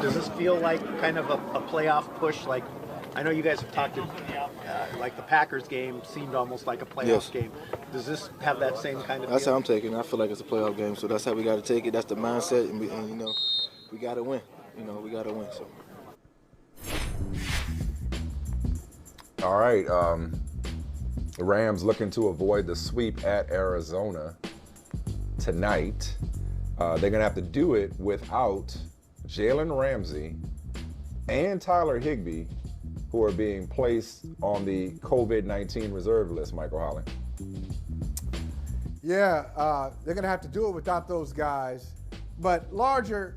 Does this feel like kind of a playoff push? Like, I know you guys have talked, like the Packers game seemed almost like a playoff game. Does this have that same kind of That's feel? how I'm taking it. I feel like it's a playoff game, so that's how we got to take it. That's the mindset, and we got to win. We got to win. So. All right. The Rams looking to avoid the sweep at Arizona tonight. They're going to have to do it without Jalen Ramsey and Tyler Higbee, who are being placed on the COVID-19 reserve list, Michael Holland. Yeah, they're going to have to do it without those guys. But larger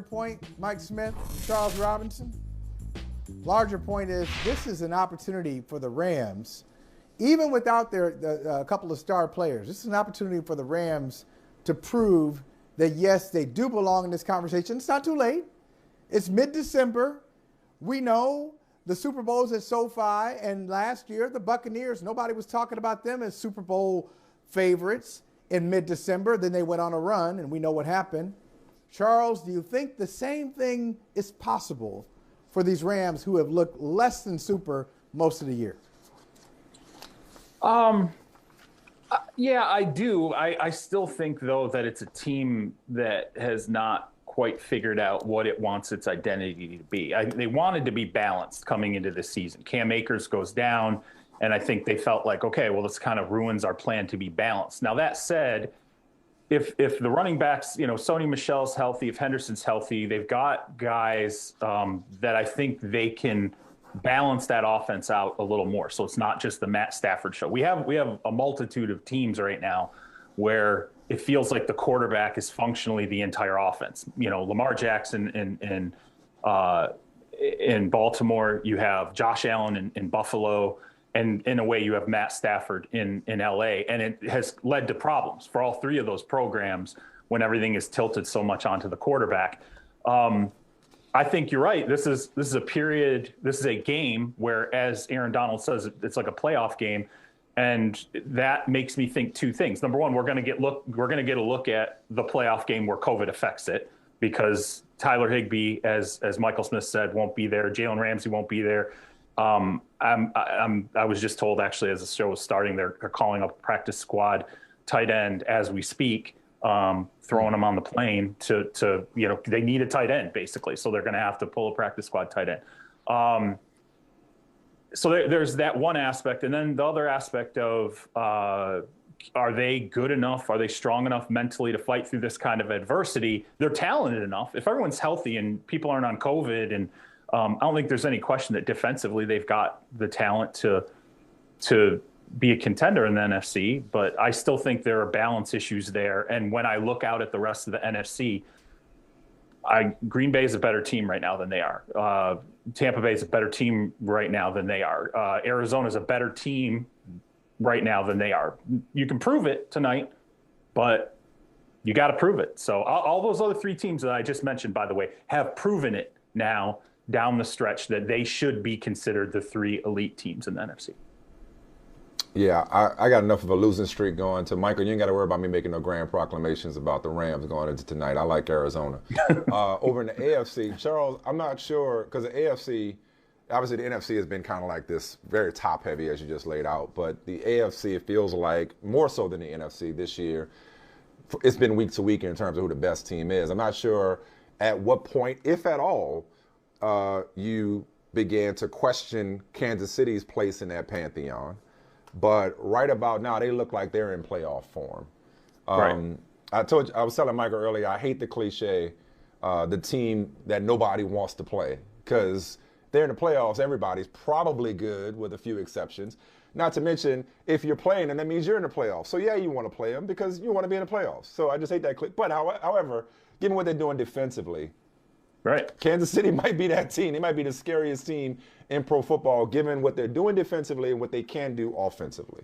point, Mike Smith, Charles Robinson, larger point is this is an opportunity for the Rams, even without a couple of star players. This is an opportunity for the Rams to prove that, yes, they do belong in this conversation. It's not too late. It's mid-December. We know the Super Bowl's at SoFi, and last year the Buccaneers, nobody was talking about them as Super Bowl favorites in mid-December. Then they went on a run, and we know what happened. Charles, do you think the same thing is possible for these Rams who have looked less than super most of the year? Yeah, I do. I still think, though, that it's a team that has not quite figured out what it wants its identity to be. They wanted to be balanced coming into this season. Cam Akers goes down, and I think they felt like, okay, well, this kind of ruins our plan to be balanced. Now, that said, if the running backs, Sony Michel's healthy, if Henderson's healthy, they've got guys that I think they can balance that offense out a little more. So it's not just the Matt Stafford show. We have a multitude of teams right now where it feels like the quarterback is functionally the entire offense. Lamar Jackson in Baltimore, you have Josh Allen in Buffalo, and in a way you have Matt Stafford in LA. And it has led to problems for all three of those programs when everything is tilted so much onto the quarterback. I think you're right. This is a period. This is a game where, as Aaron Donald says, it's like a playoff game, and that makes me think two things. Number one, we're going to get a look at the playoff game where COVID affects it, because Tyler Higbee, as Michael Smith said, won't be there. Jalen Ramsey won't be there. I was just told, actually, as the show was starting, they're calling up practice squad tight end as we speak. Throwing them on the plane to they need a tight end, basically. So they're going to have to pull a practice squad tight end. So there's that one aspect. And then the other aspect of, are they good enough? Are they strong enough mentally to fight through this kind of adversity? They're talented enough. If everyone's healthy and people aren't on COVID, and I don't think there's any question that defensively they've got the talent to be a contender in the NFC, but I still think there are balance issues there. And when I look out at the rest of the NFC, Green Bay is a better team right now than they are. Tampa Bay is a better team right now than they are. Arizona is a better team right now than they are. You can prove it tonight, but you got to prove it. So all those other three teams that I just mentioned, by the way, have proven it now down the stretch that they should be considered the three elite teams in the NFC. Yeah, I got enough of a losing streak going to Michael. You ain't got to worry about me making no grand proclamations about the Rams going into tonight. I like Arizona. Over in the AFC, Charles, I'm not sure, because the AFC, obviously the NFC has been kind of like this very top heavy, as you just laid out. But the AFC, it feels like more so than the NFC this year, it's been week to week in terms of who the best team is. I'm not sure at what point, if at all, you began to question Kansas City's place in that pantheon. But right about now, they look like they're in playoff form. Right. I was telling Michael earlier, I hate the cliche, the team that nobody wants to play, because they're in the playoffs. Everybody's probably good, with a few exceptions. Not to mention, if you're playing them, that means you're in the playoffs. So yeah, you want to play them because you want to be in the playoffs. So I just hate that clip. But however, given what they're doing defensively, right, Kansas City might be that team. They might be the scariest team in pro football, given what they're doing defensively and what they can do offensively.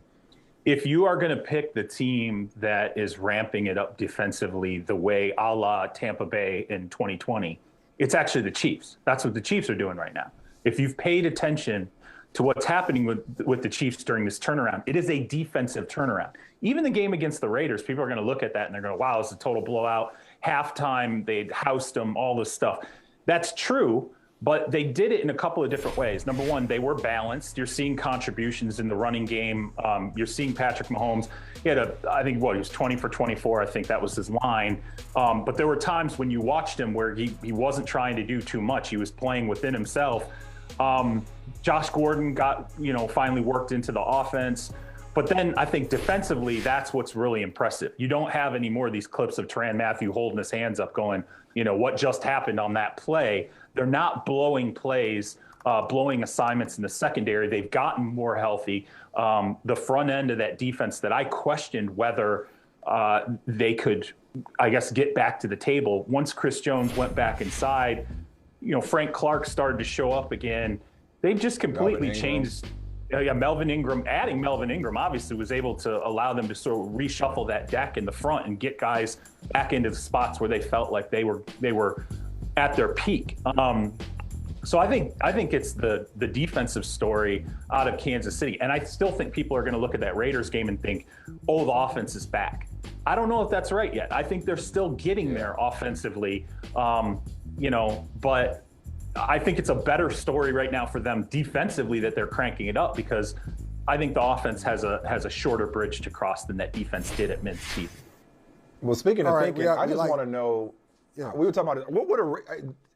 If you are going to pick the team that is ramping it up defensively the way a la Tampa Bay in 2020, it's actually the Chiefs. That's what the Chiefs are doing right now. If you've paid attention to what's happening with the Chiefs during this turnaround, it is a defensive turnaround. Even the game against the Raiders, people are going to look at that and they're going to, wow, it's a total blowout. Halftime, they'd housed them, all this stuff. That's true, but they did it in a couple of different ways. Number one, they were balanced. You're seeing contributions in the running game. You're seeing Patrick Mahomes. He had he was 20 for 24. I think that was his line. But there were times when you watched him where he wasn't trying to do too much. He was playing within himself. Josh Gordon got, finally worked into the offense. But then I think defensively, that's what's really impressive. You don't have any more of these clips of Tran Matthew holding his hands up going, what just happened on that play. They're not blowing plays, blowing assignments in the secondary. They've gotten more healthy. The front end of that defense that I questioned whether they could, get back to the table. Once Chris Jones went back inside, Frank Clark started to show up again. They've just completely changed. Melvin Ingram, adding Melvin Ingram obviously was able to allow them to sort of reshuffle that deck in the front and get guys back into the spots where they felt like they were at their peak. So I think it's the defensive story out of Kansas City. And I still think people are going to look at that Raiders game and think, oh, the offense is back. I don't know if that's right yet. I think they're still getting there offensively, but I think it's a better story right now for them defensively that they're cranking it up, because I think the offense has a shorter bridge to cross than that defense did at mid-season. Well, speaking of thinking, I just like, want to know, we were talking about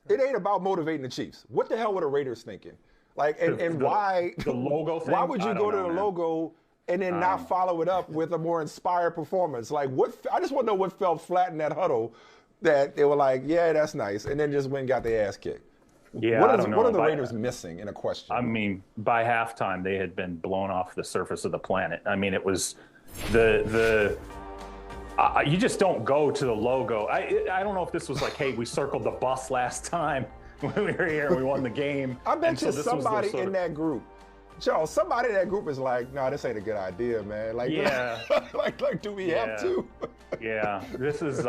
it ain't about motivating the Chiefs. What the hell were the Raiders thinking? Like, and why the logo thing? Why would you go to the logo and then not follow it up with a more inspired performance? Like, I just want to know what fell flat in that huddle that they were like, yeah, that's nice, and then just went and got their ass kicked. Yeah, what are the Raiders missing in a question? I mean, by halftime, they had been blown off the surface of the planet. I mean, it was you just don't go to the logo. I don't know if this was like, hey, we circled the bus last time when we were here and we won the game. I bet you somebody in that group, Charles, somebody in that group is like, no, this ain't a good idea, man. Like, yeah, like, do we have to? Yeah, this is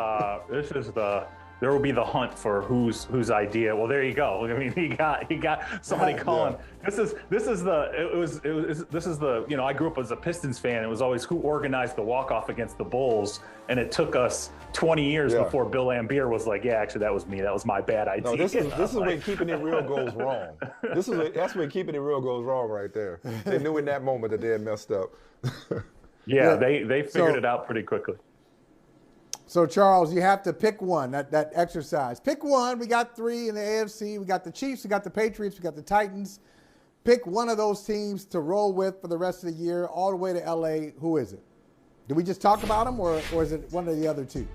there will be the hunt for whose idea. Well, there you go. I mean, he got somebody calling. Yeah. This is the I grew up as a Pistons fan. It was always who organized the walk-off against the Bulls, and it took us 20 years before Bill Laimbeer was like, yeah, actually that was me. That was my bad idea. No, this is when keeping it real goes wrong. That's when keeping it real goes wrong right there. They knew in that moment that they had messed up. They figured it out pretty quickly. So, Charles, you have to pick one, that exercise. Pick one. We got three in the AFC. We got the Chiefs, we got the Patriots, we got the Titans. Pick one of those teams to roll with for the rest of the year, all the way to L.A. Who is it? Did we just talk about them, or is it one of the other two?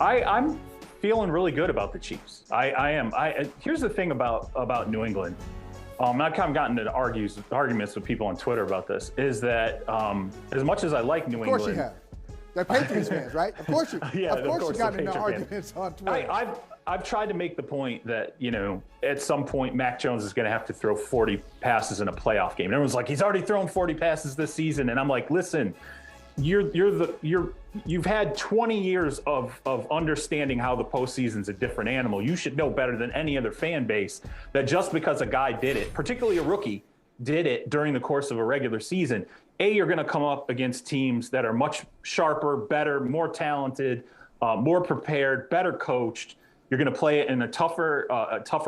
I'm feeling really good about the Chiefs. I am. Here's the thing about New England. I've kind of gotten into arguments with people on Twitter about this, is that as much as I like New England. Of course you have. They're Patriots fans, right? Of course you. Of course you got into arguments on Twitter. I've tried to make the point that at some point Mac Jones is going to have to throw 40 passes in a playoff game. And everyone's like, he's already thrown 40 passes this season, and I'm like, listen, you've had 20 years of understanding how the postseason's a different animal. You should know better than any other fan base that just because a guy did it, particularly a rookie, did it during the course of a regular season. You're going to come up against teams that are much sharper, better, more talented, more prepared, better coached. You're going to play it in a tougher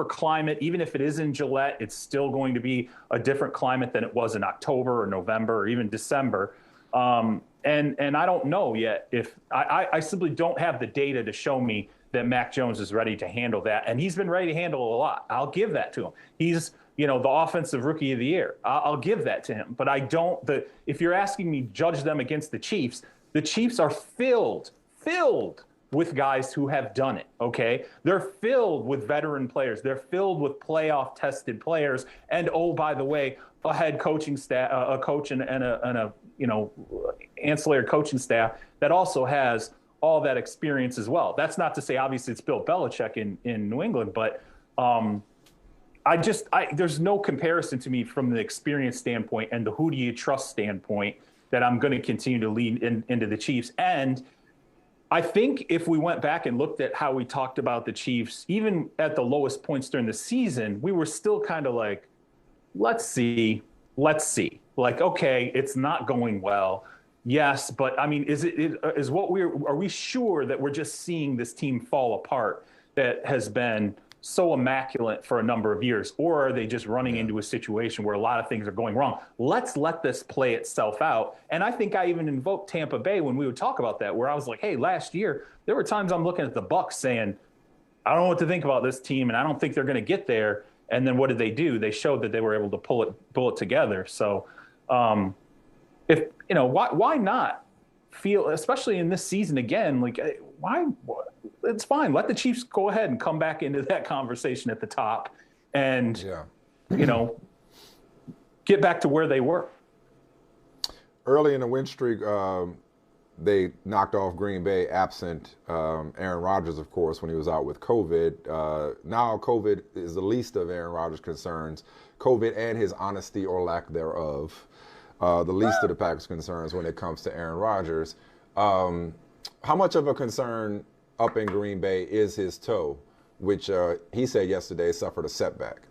climate. Even if it is in Gillette, it's still going to be a different climate than it was in October or November or even December. And I don't know yet if I simply don't have the data to show me that Mac Jones is ready to handle that. And he's been ready to handle a lot. I'll give that to him. He's the offensive rookie of the year. I'll give that to him. But if you're asking me to judge them against the Chiefs are filled with guys who have done it, okay? They're filled with veteran players. They're filled with playoff tested players. And oh, by the way, a head coaching staff, a coach and a ancillary coaching staff that also has all that experience as well. That's not to say, obviously, it's Bill Belichick in New England, but there's no comparison to me from the experience standpoint and the who do you trust standpoint that I'm going to continue to lead into the Chiefs. And I think if we went back and looked at how we talked about the Chiefs, even at the lowest points during the season, we were still kind of like, let's see. Like, okay, it's not going well. Yes, but I mean, are we sure that we're just seeing this team fall apart that has been so immaculate for a number of years? Or are they just running into a situation where a lot of things are going wrong? Let's let this play itself out. And I think I even invoked Tampa Bay when we would talk about that, where I was like, hey, last year, there were times I'm looking at the Bucs saying, I don't know what to think about this team, and I don't think they're going to get there. And then what did they do? They showed that they were able to pull it together. So if, you know, why not feel, especially in this season again, like why? It's fine. Let the Chiefs go ahead and come back into that conversation at the top and, you know, get back to where they were. Early in the win streak, they knocked off Green Bay, absent Aaron Rodgers, of course, when he was out with COVID. Now COVID is the least of Aaron Rodgers' concerns. COVID and his honesty or lack thereof, the least of the Packers' concerns when it comes to Aaron Rodgers. How much of a concern up in Green Bay is his toe, which he said yesterday suffered a setback?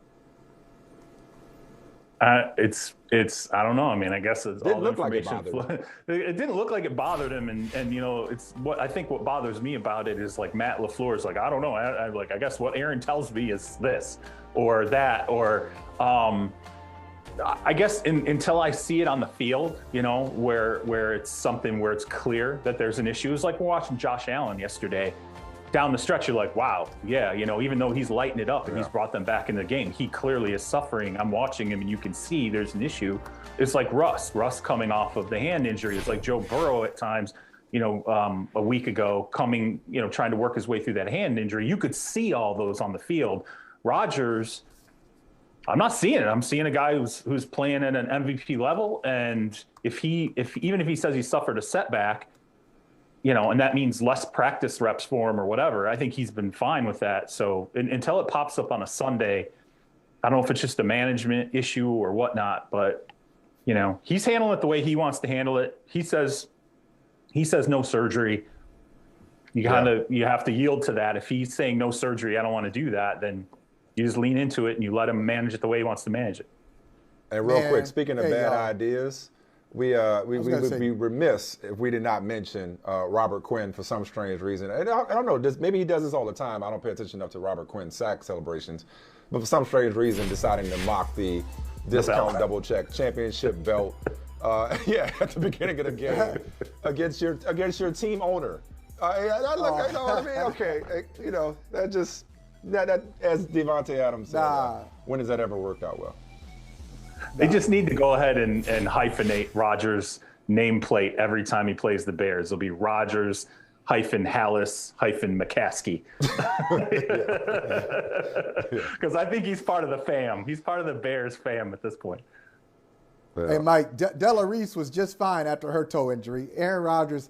It's I don't know. I mean, I guess it's all the information. It didn't look like it bothered him, and you know, it's what I think. What bothers me about it is like Matt LaFleur is like, I don't know. I guess what Aaron tells me is this or that, or I guess until I see it on the field, you know, where it's something where it's clear that there's an issue. It's like we're watching Josh Allen yesterday. Down the stretch, you're like, wow, yeah, you know, even though he's lighting it up and he's brought them back in the game, he clearly is suffering. I'm watching him and you can see there's an issue. It's like Russ coming off of the hand injury. It's like Joe Burrow at times, you know, a week ago coming, you know, trying to work his way through that hand injury. You could see all those on the field. Rodgers, I'm not seeing it. I'm seeing a guy who's playing at an MVP level. And even if he says he suffered a setback, you know, and that means less practice reps for him or whatever, I think he's been fine with that. So until it pops up on a Sunday, I don't know if it's just a management issue or whatnot, but, you know, he's handling it the way he wants to handle it. He says no surgery. You have to yield to that. If he's saying no surgery, I don't want to do that, then you just lean into it and you let him manage it the way he wants to manage it. And real quick, speaking of bad ideas, we would be remiss if we did not mention Robert Quinn for some strange reason. And I don't know, maybe he does this all the time. I don't pay attention enough to Robert Quinn's sack celebrations. But for some strange reason, deciding to mock the discount double check championship belt, at the beginning of the game against your team owner. That as Devontae Adams said, when has that ever worked out well? They just need to go ahead and hyphenate Rodgers' nameplate every time he plays the Bears. It'll be Rodgers -Hallis -McCaskey. Because I think he's part of the fam. He's part of the Bears fam at this point. Yeah. Hey, Mike, Della Reese was just fine after her toe injury. Aaron Rodgers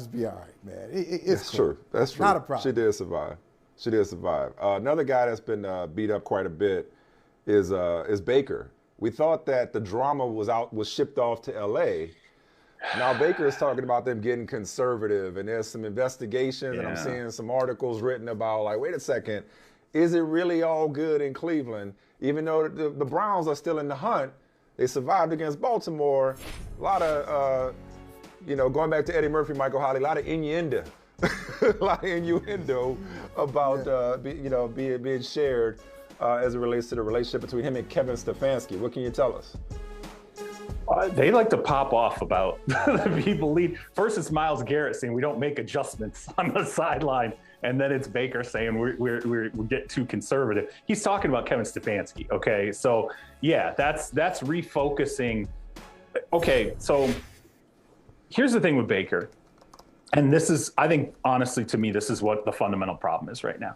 be all right, man. It's true. That's true. Not a problem. She did survive. Another guy that's been beat up quite a bit is Baker. We thought that the drama was shipped off to L.A. Now Baker is talking about them getting conservative, and there's some investigations, and I'm seeing some articles written about, like, wait a second, is it really all good in Cleveland? Even though the Browns are still in the hunt, they survived against Baltimore. A lot of, going back to Eddie Murphy, Michael Holley, a lot of innuendo. About being shared as it relates to the relationship between him and Kevin Stefanski. What can you tell us? They like to pop off about the people lead. First, it's Myles Garrett saying we don't make adjustments on the sideline, and then it's Baker saying we get too conservative. He's talking about Kevin Stefanski. Okay, so yeah, that's refocusing. Okay, so here's the thing with Baker. And this is, I think, honestly, to me, this is what the fundamental problem is right now.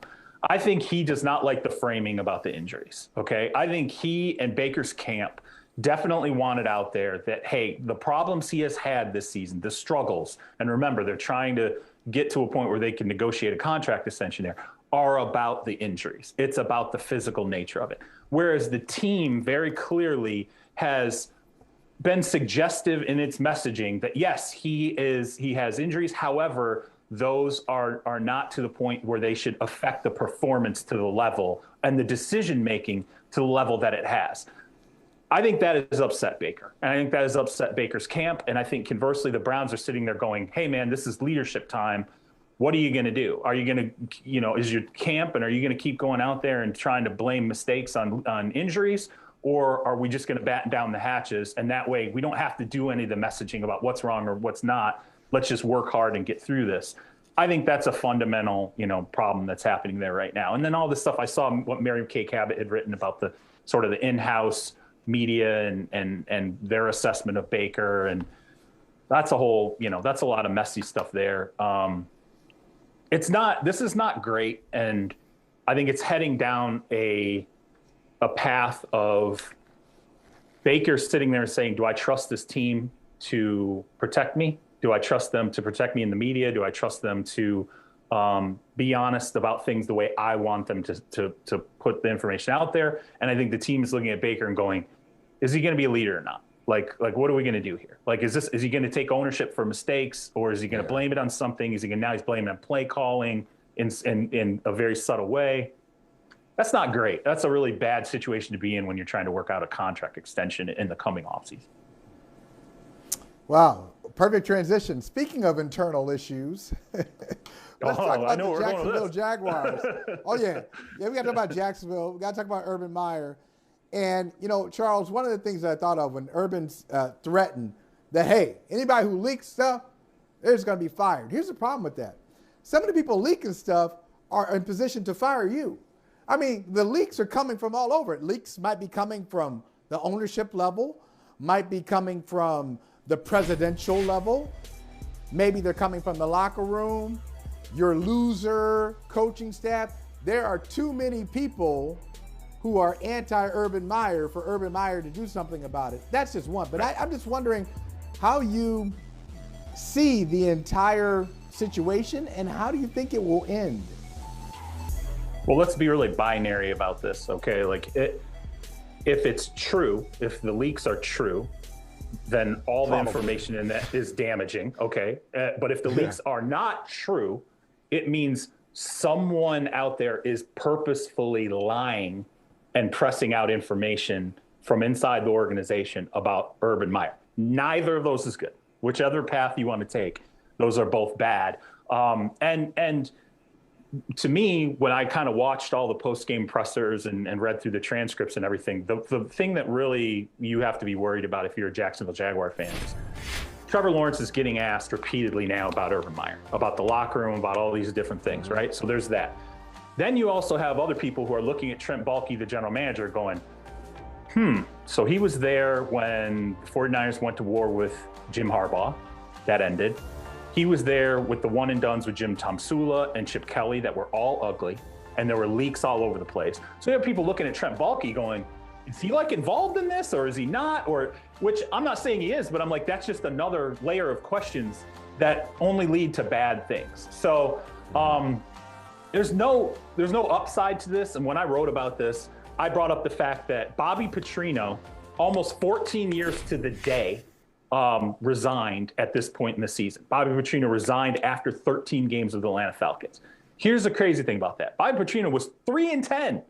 I think he does not like the framing about the injuries, okay? I think he and Baker's camp definitely wanted out there that, hey, the problems he has had this season, the struggles, and remember, they're trying to get to a point where they can negotiate a contract extension there, are about the injuries. It's about the physical nature of it. Whereas the team very clearly has been suggestive in its messaging that yes, he has injuries. However, those are not to the point where they should affect the performance to the level and the decision making to the level that it has. I think that has upset Baker, and I think that has upset Baker's camp. And I think conversely, the Browns are sitting there going, "Hey, man, this is leadership time. what are you going to do? Are you going to, is your camp, and are you going to keep going out there and trying to blame mistakes on injuries? Or are we just going to batten down the hatches? And that way we don't have to do any of the messaging about what's wrong or what's not. Let's just work hard and get through this. I think that's a fundamental, problem that's happening there right now. And then all this stuff, I saw what Mary Kay Cabot had written about the sort of the in-house media and their assessment of Baker. And that's a whole, that's a lot of messy stuff there. This is not great. And I think it's heading down a path of Baker sitting there saying, do I trust this team to protect me? Do I trust them to protect me in the media? Do I trust them to be honest about things the way I want them to put the information out there? And I think the team is looking at Baker and going, is he going to be a leader or not? Like, what are we going to do here? Like, is he going to take ownership for mistakes, or is he going to blame it on something? He's blaming it on play calling in a very subtle way. That's not great. That's a really bad situation to be in when you're trying to work out a contract extension in the coming offseason. Wow. Perfect transition. Speaking of internal issues, let's talk about the Jacksonville Jaguars. Oh, yeah. Yeah, we got to talk about Jacksonville. We got to talk about Urban Meyer. And, Charles, one of the things that I thought of when Urban threatened that, hey, anybody who leaks stuff, they're just going to be fired. Here's the problem with that. Some of the people leaking stuff are in position to fire you. I mean, the leaks are coming from all over. Leaks might be coming from the ownership level, might be coming from the presidential level. Maybe they're coming from the locker room, your loser coaching staff. There are too many people who are anti-Urban Meyer for Urban Meyer to do something about it. That's just one. But I'm just wondering how you see the entire situation and how do you think it will end? Well, let's be really binary about this, okay? Like, if it's true, if the leaks are true, then all the information in that is damaging, okay? But if the leaks are not true, it means someone out there is purposefully lying and pressing out information from inside the organization about Urban Meyer. Neither of those is good. Whichever path you want to take, those are both bad. And to me, when I kind of watched all the post-game pressers and read through the transcripts and everything, the thing that really you have to be worried about if you're a Jacksonville Jaguar fan is Trevor Lawrence is getting asked repeatedly now about Urban Meyer, about the locker room, about all these different things, right? So there's that. Then you also have other people who are looking at Trent Baalke, the general manager, going, so he was there when the 49ers went to war with Jim Harbaugh. That ended. He was there with the one and dones with Jim Tomsula and Chip Kelly that were all ugly, and there were leaks all over the place. So you have people looking at Trent Baalke going, is he like involved in this or is he not? Or, which I'm not saying he is, but I'm like, that's just another layer of questions that only lead to bad things. So there's no upside to this. And when I wrote about this, I brought up the fact that Bobby Petrino, almost 14 years to the day, resigned at this point in the season. Bobby Petrino resigned after 13 games with the Atlanta Falcons. Here's the crazy thing about that. Bobby Petrino was 3-10.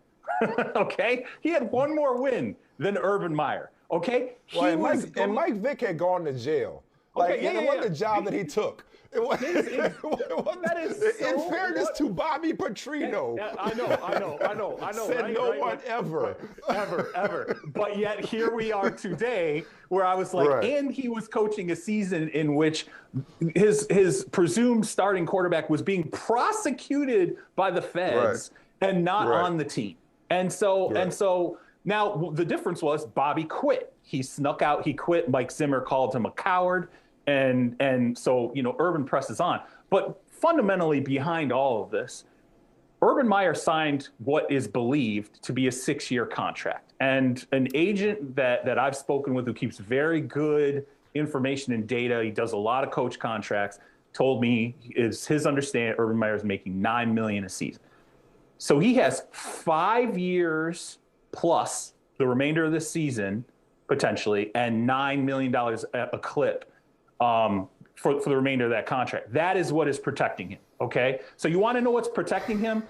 Okay? He had one more win than Urban Meyer. Okay? Mike Vick had gone to jail. It wasn't the job that he took. In fairness to Bobby Petrino. I know. Said right, no right, one right. ever. But yet here we are today where I was like, and he was coaching a season in which his presumed starting quarterback was being prosecuted by the feds and not on the team. And so now the difference was Bobby quit. He snuck out, he quit. Mike Zimmer called him a coward. And so, Urban presses on. But fundamentally behind all of this, Urban Meyer signed what is believed to be a 6-year contract. And an agent that I've spoken with who keeps very good information and data, he does a lot of coach contracts, told me is his understanding Urban Meyer is making $9 million a season. So he has 5 years plus the remainder of this season, potentially, and $9 million a clip for the remainder of that contract. That is what is protecting him, okay? So you want to know what's protecting him?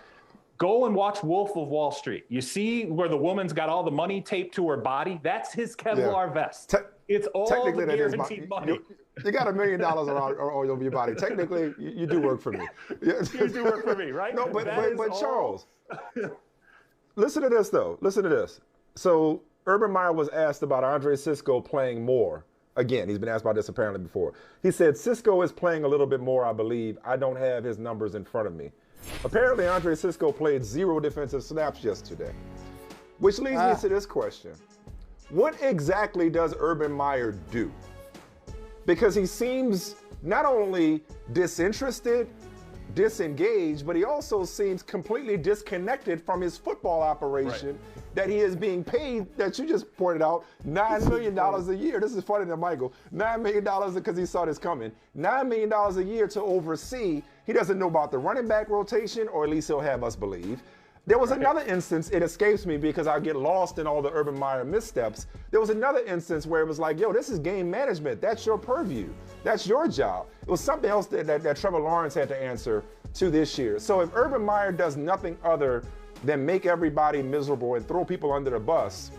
Go and watch Wolf of Wall Street. You see where the woman's got all the money taped to her body? That's his Kevlar vest. It's all technically the that is guaranteed money. You got $1 million all over your body. Technically, you do work for me. You do work for me, right? No, but Charles, listen to this though. Listen to this. So Urban Meyer was asked about Andre Cisco playing more. Again, he's been asked about this apparently before. He said, Cisco is playing a little bit more, I believe. I don't have his numbers in front of me. Apparently, Andre Cisco played 0 defensive snaps yesterday, which leads me to this question. What exactly does Urban Meyer do? Because he seems not only disinterested, disengaged, but he also seems completely disconnected from his football operation that he is being paid, that you just pointed out, $9 million a year. This is funny to Michael. $9 million because he saw this coming. $9 million a year to oversee. He doesn't know about the running back rotation, or at least he'll have us believe. There was another instance, it escapes me because I get lost in all the Urban Meyer missteps. There was another instance where it was like, yo, this is game management. That's your purview. That's your job. It was something else that Trevor Lawrence had to answer to this year. So if Urban Meyer does nothing other than make everybody miserable and throw people under the bus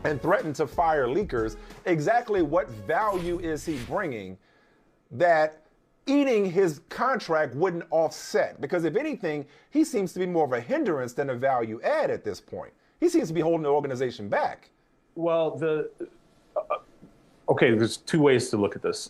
and threaten to fire leakers, exactly what value is he bringing that eating his contract wouldn't offset? Because if anything, he seems to be more of a hindrance than a value add at this point. He seems to be holding the organization back. Well, okay, there's 2 ways to look at this.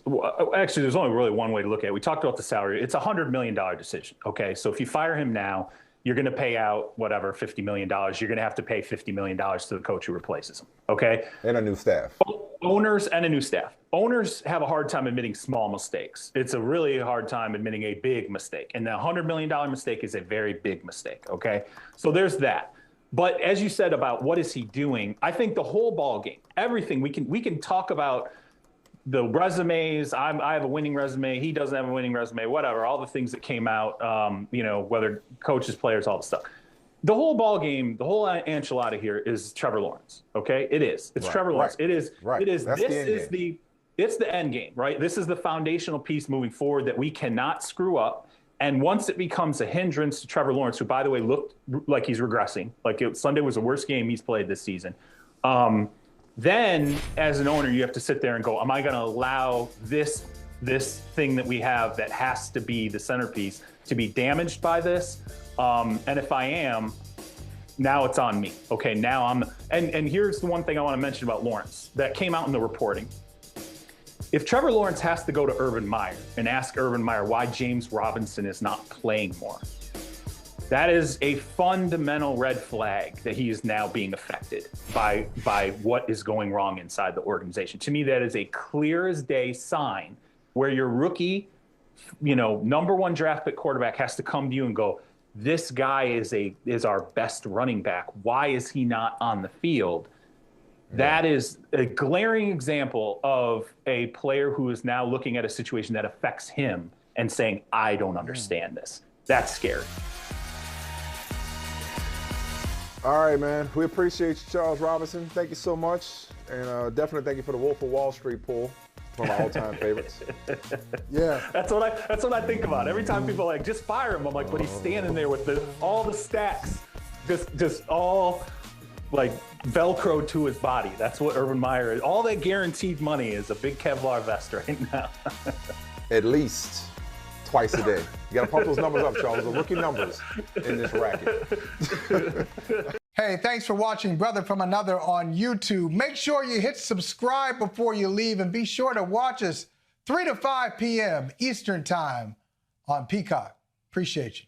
Actually, there's only really one way to look at it. We talked about the salary. It's a $100 million decision, okay? So if you fire him now, you're going to pay out whatever, $50 million. You're going to have to pay $50 million to the coach who replaces him, okay? And a new staff. Owners and a new staff. Owners have a hard time admitting small mistakes. It's a really hard time admitting a big mistake. And the $100 million mistake is a very big mistake, okay? So there's that. But as you said about what is he doing, I think the whole ball game, everything, we can talk about the resumes. I have a winning resume. He doesn't have a winning resume, whatever, all the things that came out, whether coaches, players, all the stuff. The whole ball game, the whole enchilada here is Trevor Lawrence. Okay, it is. It's Trevor Lawrence. It is. It is. It's the end game, right? This is the foundational piece moving forward that we cannot screw up. And once it becomes a hindrance to Trevor Lawrence, who, by the way, looked like he's regressing, Sunday was the worst game he's played this season. Then, as an owner, you have to sit there and go, am I going to allow this thing that we have that has to be the centerpiece to be damaged by this? And if I am, now it's on me. Okay, now and here's the one thing I want to mention about Lawrence that came out in the reporting. If Trevor Lawrence has to go to Urban Meyer and ask Urban Meyer why James Robinson is not playing more, that is a fundamental red flag that he is now being affected by what is going wrong inside the organization. To me, that is a clear as day sign where your rookie, #1 draft pick quarterback has to come to you and go, this guy is our best running back. Why is he not on the field? That is a glaring example of a player who is now looking at a situation that affects him and saying, I don't understand this. That's scary. All right, man. We appreciate you, Charles Robinson. Thank you so much. And definitely thank you for the Wolf of Wall Street pull. One of my all-time favorites. Yeah. That's what I think about. Every time people are like, just fire him, I'm like, but he's standing there with all the stacks, just all like Velcro to his body. That's what Urban Meyer is. All that guaranteed money is a big Kevlar vest right now. At least twice a day. You got to pump those numbers up, Charles. The rookie numbers in this racket. Hey, thanks for watching Brother from Another on YouTube. Make sure you hit subscribe before you leave, and be sure to watch us 3 to 5 p.m. Eastern Time on Peacock. Appreciate you.